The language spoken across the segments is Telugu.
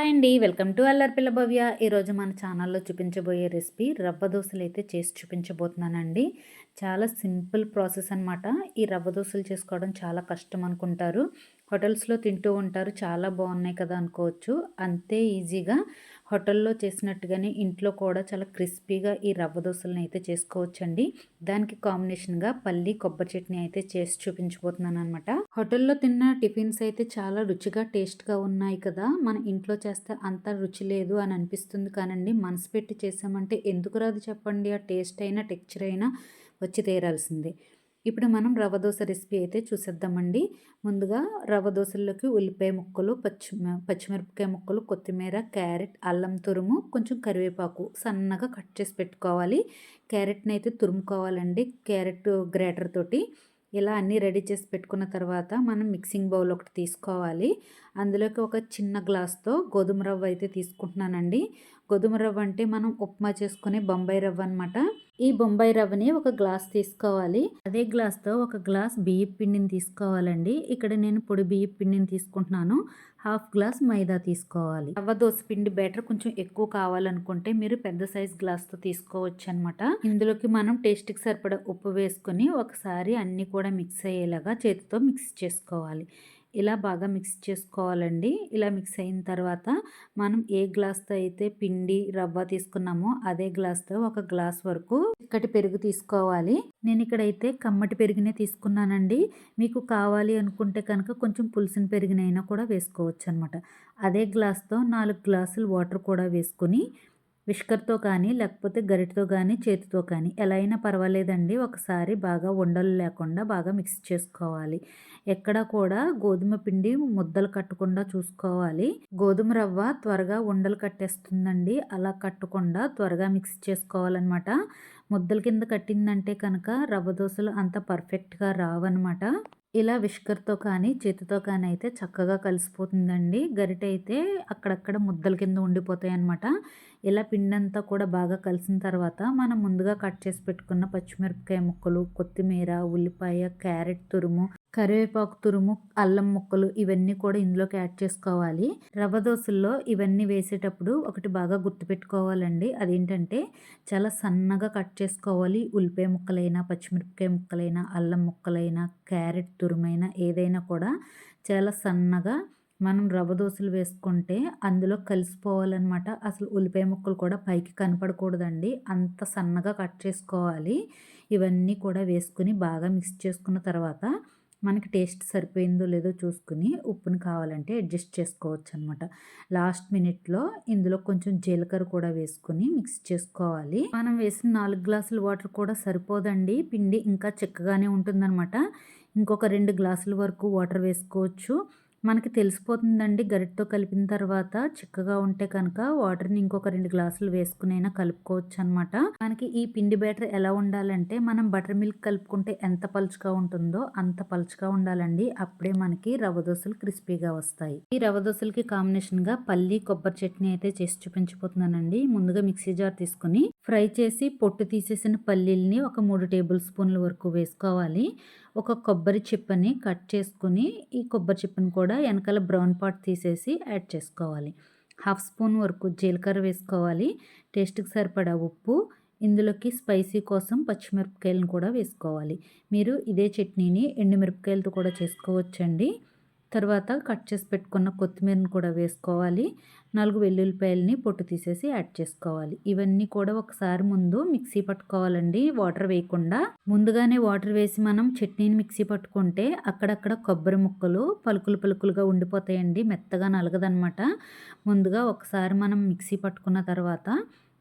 హాయ్ అండి. వెల్కమ్ టు అల్లరి పిల్ల భవ్య. ఈరోజు మన ఛానల్లో చూపించబోయే రెసిపీ రవ్వ దోసలు అయితే చేసి చూపించబోతున్నానండి. చాలా సింపుల్ ప్రాసెస్ అనమాట. ఈ రవ్వ దోసలు చేసుకోవడం చాలా కష్టం అనుకుంటారు. హోటల్స్లో తింటూ ఉంటారు, చాలా బాగున్నాయి కదా అనుకోవచ్చు. అంతే ఈజీగా హోటల్లో చేసినట్టుగానే ఇంట్లో కూడా చాలా క్రిస్పీగా ఈ రవ్వ దోసలను అయితే చేసుకోవచ్చండి. దానికి కాంబినేషన్గా పల్లి కొబ్బరి చట్నీ అయితే చేసి చూపించబోతున్నాను అనమాట. హోటల్లో తిన్న టిఫిన్స్ అయితే చాలా రుచిగా టేస్ట్గా ఉన్నాయి కదా, మన ఇంట్లో చేస్తే అంత రుచి లేదు అని అనిపిస్తుంది. కానండి, మనసు పెట్టి చేసామంటే ఎందుకు రాదు చెప్పండి. ఆ టేస్ట్ అయినా టెక్చర్ అయినా వచ్చి తీరాల్సిందే. ఇప్పుడు మనం రవ్వ దోశ రెసిపీ అయితే చూసేద్దామండి. ముందుగా రవ్వ దోశల్లోకి ఉల్లిపాయ ముక్కలు, పచ్చిమిరపకాయ ముక్కలు, కొత్తిమీర, క్యారెట్, అల్లం తురుము, కొంచెం కరివేపాకు సన్నగా కట్ చేసి పెట్టుకోవాలి. క్యారెట్ని అయితే తురుముకోవాలండి క్యారెట్ గ్రేటర్ తోటి. ఇలా అన్నీ రెడీ చేసి పెట్టుకున్న తర్వాత మనం మిక్సింగ్ బౌల్ ఒకటి తీసుకోవాలి. అందులోకి ఒక చిన్న గ్లాస్తో గోధుమ రవ్వ అయితే తీసుకుంటున్నానండి. గోధుమ రవ్వ అంటే మనం ఉప్మా చేసుకునే బొంబాయి రవ్వ అనమాట. ఈ బొంబాయి రవ్వని ఒక గ్లాస్ తీసుకోవాలి. అదే గ్లాస్తో ఒక గ్లాస్ బియ్యం పిండిని తీసుకోవాలండి. ఇక్కడ నేను పొడి బియ్యం పిండిని తీసుకుంటున్నాను. హాఫ్ గ్లాస్ మైదా తీసుకోవాలి. రవ్వ దోశ పిండి బ్యాటర్ కొంచెం ఎక్కువ కావాలనుకుంటే మీరు పెద్ద సైజ్ గ్లాస్తో తీసుకోవచ్చు అనమాట. ఇందులోకి మనం టేస్ట్కి సరిపడా ఉప్పు వేసుకొని ఒకసారి అన్నీ కూడా మిక్స్ అయ్యేలాగా చేతితో మిక్స్ చేసుకోవాలి. ఇలా బాగా మిక్స్ చేసుకోవాలండి. ఇలా మిక్స్ అయిన తర్వాత మనం ఏ గ్లాస్తో అయితే పిండి రవ్వ తీసుకున్నామో అదే గ్లాస్తో ఒక గ్లాస్ వరకు చిక్కటి పెరుగు తీసుకోవాలి. నేను ఇక్కడైతే కమ్మటి పెరుగునే తీసుకున్నానండి. మీకు కావాలి అనుకుంటే కనుక కొంచెం పులిసిన పెరుగునైనా కూడా వేసుకోవచ్చు అనమాట. అదే గ్లాస్తో 4 గ్లాసులు వాటర్ కూడా వేసుకుని విష్కర్తో కానీ లేకపోతే గరిటతో కానీ చేతితో కానీ ఎలా అయినా పర్వాలేదండి, ఒకసారి బాగా ఉండలు లేకుండా బాగా మిక్స్ చేసుకోవాలి. ఎక్కడ కూడా గోధుమ పిండి ముద్దలు కట్టకుండా చూసుకోవాలి. గోధుమ రవ్వ త్వరగా ఉండలు కట్టేస్తుందండి. అలా కట్టకుండా త్వరగా మిక్స్ చేసుకోవాలన్నమాట. ముద్దల కింద కట్టిందంటే కనుక రవ్వ దోశలు అంత పర్ఫెక్ట్గా రావన్నమాట. ఇలా విష్కర్తో కానీ చేతితో కానీ అయితే చక్కగా కలిసిపోతుందండి. గరిటె అయితే అక్కడక్కడ ముద్దల కింద ఉండిపోతాయి అన్నమాట. ఇలా పిండంతా కూడా బాగా కలిసిన తర్వాత మనం ముందుగా కట్ చేసి పెట్టుకున్న పచ్చిమిరపకాయ ముక్కలు, కొత్తిమీర, ఉల్లిపాయ, క్యారెట్ తురుము, కరివేపాకు తురుము, అల్లం ముక్కలు ఇవన్నీ కూడా ఇందులోకి యాడ్ చేసుకోవాలి. రవ్వ దోశల్లో ఇవన్నీ వేసేటప్పుడు ఒకటి బాగా గుర్తుపెట్టుకోవాలండి. అదేంటంటే చాలా సన్నగా కట్ చేసుకోవాలి. ఉల్లిపాయ ముక్కలైనా, పచ్చిమిరపకాయ ముక్కలైనా, అల్లం ముక్కలైనా, క్యారెట్ తురుమైనా ఏదైనా కూడా చాలా సన్నగా మనం రవ్వ దోశలు వేసుకుంటే అందులో కలిసిపోవాలన్నమాట. అసలు ఉల్లిపాయ ముక్కలు కూడా పైకి కనపడకూడదండి. అంత సన్నగా కట్ చేసుకోవాలి. ఇవన్నీ కూడా వేసుకుని బాగా మిక్స్ చేసుకున్న తర్వాత మనకి టేస్ట్ సరిపోయిందో లేదో చూసుకుని ఉప్పుని కావాలంటే అడ్జస్ట్ చేసుకోవచ్చు అనమాట. లాస్ట్ మినిట్లో ఇందులో కొంచెం జీలకర్ర కూడా వేసుకుని మిక్స్ చేసుకోవాలి. మనం వేసిన 4 గ్లాసుల వాటర్ కూడా సరిపోదండి. పిండి ఇంకా చిక్కగానే ఉంటుందన్నమాట. ఇంకొక 2 గ్లాసుల వరకు వాటర్ వేసుకోవచ్చు. మనకి తెలిసిపోతుందండి గరిటతో కలిపిన తర్వాత చిక్కగా ఉంటే కనుక వాటర్ని ఇంకొక 2 గ్లాసులు వేసుకునైనా కలుపుకోవచ్చు అనమాట. మనకి ఈ పిండి బ్యాటర్ ఎలా ఉండాలంటే మనం బటర్ మిల్క్ కలుపుకుంటే ఎంత పలుచగా ఉంటుందో అంత పలుచగా ఉండాలండి. అప్పుడే మనకి రవ్వ దోశలు క్రిస్పీగా వస్తాయి. ఈ రవ్వ దోశలకి కాంబినేషన్గా పల్లి కొబ్బరి చట్నీ అయితే చేసి చూపించబోతున్నానండి. ముందుగా మిక్సీ జార్ తీసుకుని ఫ్రై చేసి పొట్టు తీసేసిన పల్లీల్ని ఒక 3 టేబుల్ స్పూన్ల వరకు వేసుకోవాలి. ఒక కొబ్బరి చిప్పని కట్ చేసుకుని ఈ కొబ్బరి చిప్పని కూడా వెనకాల బ్రౌన్ పార్ట్ తీసేసి యాడ్ చేసుకోవాలి. హాఫ్ స్పూన్ వరకు జీలకర్ర వేసుకోవాలి. టేస్ట్కి సరిపడా ఉప్పు, ఇందులోకి స్పైసీ కోసం పచ్చిమిరపకాయలను కూడా వేసుకోవాలి. మీరు ఇదే చట్నీని ఎండుమిరపకాయలతో కూడా చేసుకోవచ్చండి. తర్వాత కట్ చేసి పెట్టుకున్న కొత్తిమీరని కూడా వేసుకోవాలి. 4 వెల్లుల్లిపాయలని పొట్టు తీసేసి యాడ్ చేసుకోవాలి. ఇవన్నీ కూడా ఒకసారి ముందు మిక్సీ పట్టుకోవాలండి, వాటర్ వేయకుండా. ముందుగానే వాటర్ వేసి మనం చట్నీని మిక్సీ పట్టుకుంటే అక్కడక్కడ కొబ్బరి ముక్కలు పలుకులు పలుకులుగా ఉండిపోతాయండి, మెత్తగా నలగదనమాట. ముందుగా ఒకసారి మనం మిక్సీ పట్టుకున్న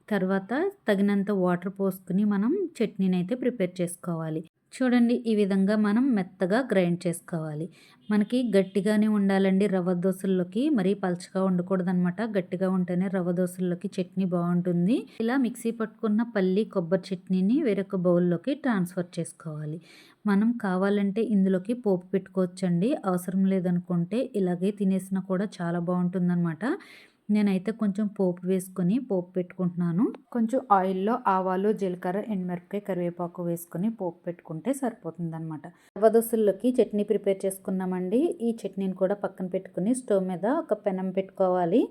తర్వాత తగినంత వాటర్ పోసుకుని మనం చట్నీని అయితే ప్రిపేర్ చేసుకోవాలి. చూడండి, ఈ విధంగా మనం మెత్తగా గ్రైండ్ చేసుకోవాలి. మనకి గట్టిగానే ఉండాలండి రవ్వ దోశల్లోకి, మరీ పలచగా ఉండకూడదనమాట. గట్టిగా ఉంటేనే రవ్వ దోశల్లోకి చట్నీ బాగుంటుంది. ఇలా మిక్సీ పట్టుకున్న పల్లి కొబ్బరి చట్నీని వేరొక బౌల్లోకి ట్రాన్స్ఫర్ చేసుకోవాలి. మనం కావాలంటే ఇందులోకి పోపు పెట్టుకోవచ్చండి. అవసరం లేదనుకుంటే ఇలాగే తినేసినా కూడా చాలా బాగుంటుందన్నమాట. నేనైతే కొంచెం పోపు వేసుకొని పోపు పెట్టుకుంటున్నాను. కొంచెం ఆయిల్లో ఆవాలు, జీలకర్ర, ఎండుమిరపకాయ, కరివేపాకు వేసుకొని పోపు పెట్టుకుంటే సరిపోతుందన్నమాట. రవ్వ దోశల్లోకి చట్నీ ప్రిపేర్ చేసుకున్నామండి. ఈ చట్నీని కూడా పక్కన పెట్టుకుని స్టవ్ మీద ఒక పెనం పెట్టుకోవాలి.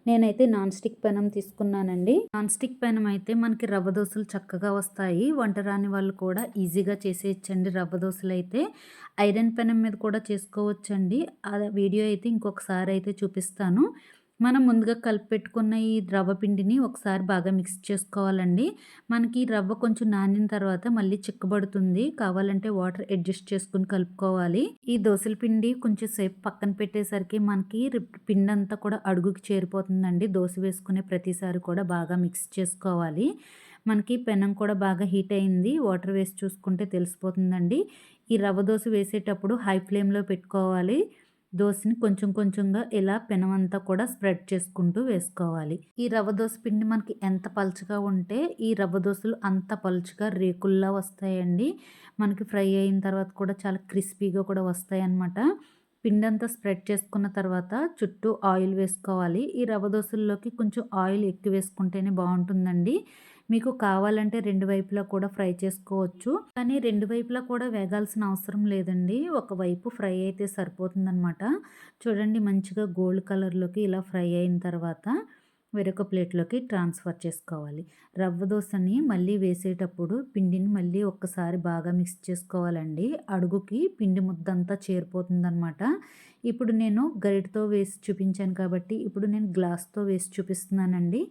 నేనైతే నాన్ స్టిక్ పెనం తీసుకున్నానండి. నాన్ స్టిక్ పెనం అయితే మనకి రవ్వ దోసలు చక్కగా వస్తాయి. వంట రాని వాళ్ళు కూడా ఈజీగా చేసేయచ్చండి రవ్వ దోసలైతే. ఐరన్ పెనం మీద కూడా చేసుకోవచ్చండి. ఆ వీడియో అయితే ఇంకొకసారి అయితే చూపిస్తాను. మనం ముందుగా కలిపి పెట్టుకున్న ఈ రవ్వ పిండిని ఒకసారి బాగా మిక్స్ చేసుకోవాలండి. మనకి రవ్వ కొంచెం నానిన తర్వాత మళ్ళీ చిక్కబడుతుంది. కావాలంటే వాటర్ అడ్జస్ట్ చేసుకొని కలుపుకోవాలి. ఈ దోసల పిండి కొంచెం సేపు పక్కన పెట్టేసరికి మనకి పిండి అంతా కూడా అడుగుకి చేరిపోతుందండి. దోస వేసుకునే ప్రతిసారి కూడా బాగా మిక్స్ చేసుకోవాలి. మనకి పెనం కూడా బాగా హీట్ అయింది. వాటర్ వేసి చూసుకుంటే తెలిసిపోతుందండి. ఈ రవ్వ దోస వేసేటప్పుడు హై ఫ్లేమ్‌లో పెట్టుకోవాలి. దోసని కొంచెం కొంచెంగా ఇలా పెనమంతా కూడా స్ప్రెడ్ చేసుకుంటూ వేసుకోవాలి. ఈ రవ్వ దోస పిండి మనకి ఎంత పలుచగా ఉంటే ఈ రవ్వ దోసలు అంత పలుచగా రేకుల్లా వస్తాయండి. మనకి ఫ్రై అయిన తర్వాత కూడా చాలా క్రిస్పీగా కూడా వస్తాయన్నమాట. పిండంతా స్ప్రెడ్ చేసుకున్న తర్వాత చుట్టూ ఆయిల్ వేసుకోవాలి. ఈ రవ్వ దోసల్లోకి కొంచెం ఆయిల్ ఎక్కువ వేసుకుంటేనే బాగుంటుందండి. మీకు కావాలంటే 2 వైపులా కూడా ఫ్రై చేసుకోవచ్చు. కానీ 2 వైపులా కూడా వేగాల్సిన అవసరం లేదండి. ఒకవైపు ఫ్రై అయితే సరిపోతుందనమాట. చూడండి మంచిగా గోల్డ్ కలర్‌లోకి ఇలా ఫ్రై అయిన తర్వాత వేరొక ప్లేట్‌లోకి ట్రాన్స్‌ఫర్ చేసుకోవాలి. రవ్వ దోసని మళ్ళీ వేసేటప్పుడు పిండిని మళ్ళీ ఒక్కసారి బాగా మిక్స్ చేసుకోవాలండి. అడుగుకి పిండి ముద్దంతా చేరిపోతుందనమాట. ఇప్పుడు నేను గరిటెతో వేసి చూపించాను కాబట్టి ఇప్పుడు నేను గ్లాస్‌తో వేసి చూపిస్తున్నానండి.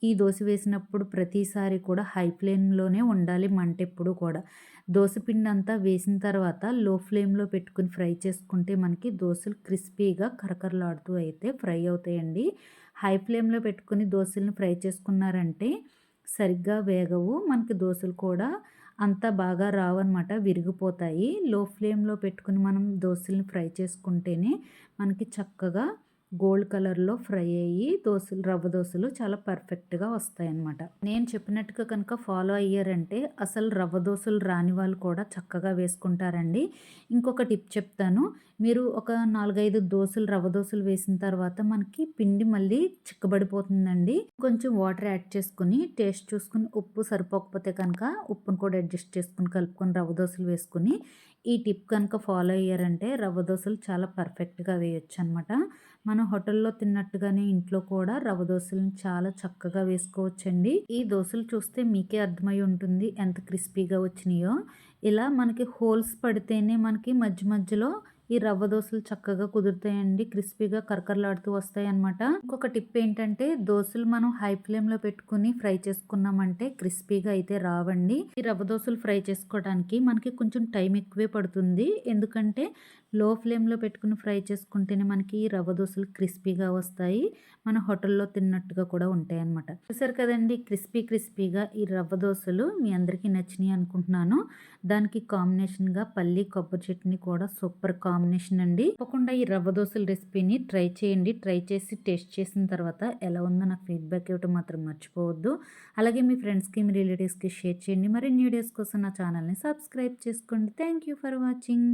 ఈ దోస వేసినప్పుడు ప్రతిసారి కూడా హై ఫ్లేమ్‌లోనే ఉండాలి మంటెప్పుడు కూడా. దోస పిండంతా వేసిన తర్వాత లో ఫ్లేమ్‌లో పెట్టుకొని ఫ్రై చేసుకుంటే మనకి దోసలు క్రిస్పీగా కరకరలాడుతూ అయితే ఫ్రై అవుతాయండి. హై ఫ్లేమ్‌లో పెట్టుకొని దోసలను ఫ్రై చేసుకున్నారంటే సరిగ్గా వేగవు. మనకి దోసలు కూడా అంత బాగా రావన్నమాట. విరిగిపోతాయి. లో ఫ్లేమ్‌లో పెట్టుకొని మనం దోసలను ఫ్రై చేసుకుంటేనే మనకి చక్కగా గోల్డ్ కలర్‌లో ఫ్రై అయ్యి దోసలు రవ్వ దోసలు చాలా పర్ఫెక్ట్‌గా వస్తాయన్నమాట. నేను చెప్పినట్టుగా కనుక ఫాలో అయ్యారంటే అసలు రవ్వ దోసలు రాని వాళ్ళు కూడా చక్కగా వేసుకుంటారండి. ఇంకొక టిప్ చెప్తాను. మీరు ఒక 4, 5 దోసలు రవ్వ దోసలు వేసిన తర్వాత మనకి పిండి మళ్ళీ చిక్కబడిపోతుందండి. కొంచెం వాటర్ యాడ్ చేసుకొని టేస్ట్ చూసుకొని ఉప్పు సరిపోకపోతే కనుక ఉప్పును కూడా అడ్జస్ట్ చేసుకొని కలుపుకొని రవ్వ దోసలు వేసుకొని ఈ టిప్ కనుక ఫాలో అయ్యారంటే రవ్వ దోసలు చాలా పర్ఫెక్ట్‌గా వేయొచ్చనమాట. మనం హోటల్లో తిన్నట్టుగానే ఇంట్లో కూడా రవ్వ దోసలను చాలా చక్కగా వేసుకోవచ్చండి. ఈ దోసలు చూస్తే మీకే అర్థమై ఉంటుంది ఎంత క్రిస్పీగా వచ్చినాయో. ఇలా మనకి హోల్స్ పడితేనే మనకి మధ్య మధ్యలో ఈ రవ్వ దోసలు చక్కగా కుదురుతాయండి. క్రిస్పీగా కరకరలాడుతూ వస్తాయన్నమాట. ఇంకొక టిప్ ఏంటంటే దోసలు మనం హై ఫ్లేమ్‌లో పెట్టుకొని ఫ్రై చేసుకున్నామంటే క్రిస్పీగా అయితే రావండి. ఈ రవ్వ దోసలు ఫ్రై చేసుకోవడానికి మనకి కొంచెం టైం ఎక్కువే పడుతుంది. ఎందుకంటే లో ఫ్లేమ్‌లో పెట్టుకొని ఫ్రై చేసుకుంటేనే మనకి ఈ రవ్వ దోసలు క్రిస్పీగా వస్తాయి. మన హోటల్లో తిన్నట్టుగా కూడా ఉంటాయన్నమాట. చూసారు కదండీ క్రిస్పీగా ఈ రవ్వ దోసలు మీ అందరికీ నచ్చినాయి అనుకుంటున్నాను. దానికి కాంబినేషన్‌గా పల్లి కొబ్బరి చట్నీ కూడా సూపర్ కాంబినేషన్ అండి. తప్పకుండా ఈ రవ్వ దోసల రెసిపీని ట్రై చేయండి. ట్రై చేసి టేస్ట్ చేసిన తర్వాత ఎలా ఉందో నాకు ఫీడ్‌బ్యాక్ ఇవ్వటం మాత్రం మర్చిపోవద్దు. అలాగే మీ ఫ్రెండ్స్‌కి, మీ రిలేటివ్స్‌కి షేర్ చేయండి. మరిన్ని వీడియోస్ కోసం నా ఛానల్‌ని సబ్స్క్రైబ్ చేసుకోండి. Thank you for watching.